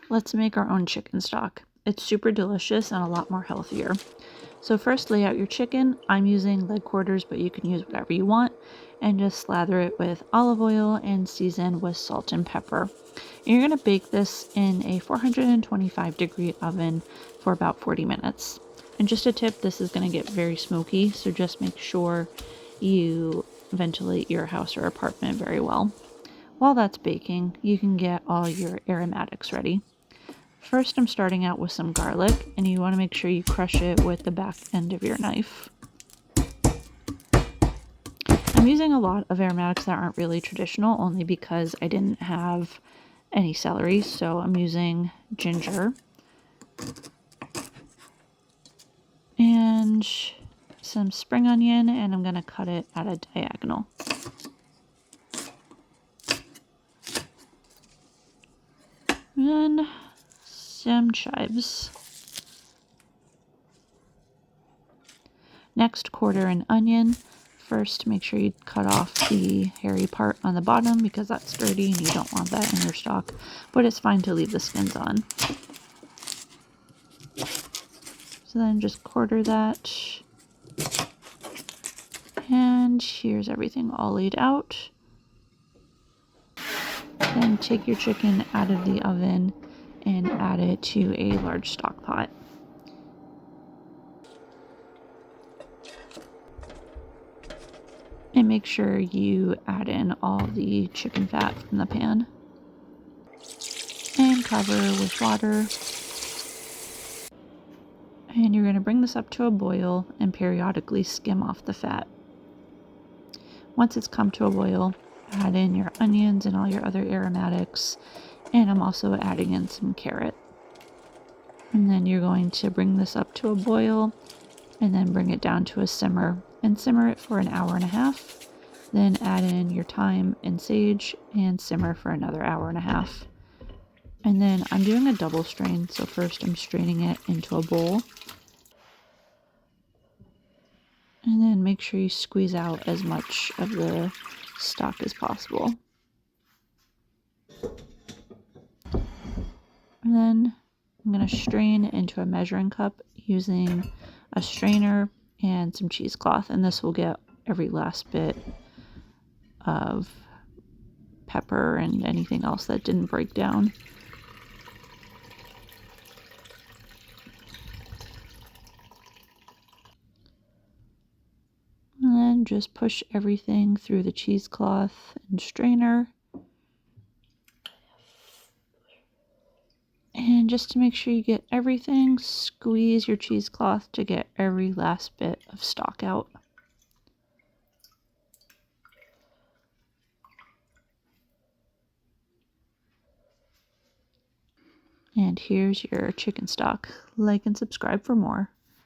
let's make our own chicken stock. It's super delicious and a lot more healthier. So first, lay out your chicken. I'm using leg quarters, but you can use whatever you want. And just slather it with olive oil and season with salt and pepper. And you're going to bake this in a 425-degree oven for about 40 minutes. And just a tip, this is going to get very smoky, so just make sure you ventilate your house or apartment very well. While that's baking, you can get all your aromatics ready. First, I'm starting out with some garlic, and you want to make sure you crush it with the back end of your knife. I'm using a lot of aromatics that aren't really traditional, only because I didn't have any celery, so I'm using ginger and some spring onion, and I'm going to cut it at a diagonal. And then some chives. Next, quarter an onion. First, make sure you cut off the hairy part on the bottom because that's dirty and you don't want that in your stock, but it's fine to leave the skins on. So then just quarter that. And here's everything all laid out. Then take your chicken out of the oven and add it to a large stock pot. And make sure you add in all the chicken fat from the pan. And cover with water. And you're going to bring this up to a boil and periodically skim off the fat. Once it's come to a boil, add in your onions and all your other aromatics. And I'm also adding in some carrot. And then you're going to bring this up to a boil and then bring it down to a simmer and simmer it for an hour and a half. Then add in your thyme and sage and simmer for another hour and a half. And then I'm doing a double strain, so first I'm straining it into a bowl. And then make sure you squeeze out as much of the stock as possible. And then I'm going to strain into a measuring cup using a strainer and some cheesecloth, and this will get every last bit of pepper and anything else that didn't break down. And then just push everything through the cheesecloth and strainer. And just to make sure you get everything, squeeze your cheesecloth to get every last bit of stock out. And here's your chicken stock. Like and subscribe for more.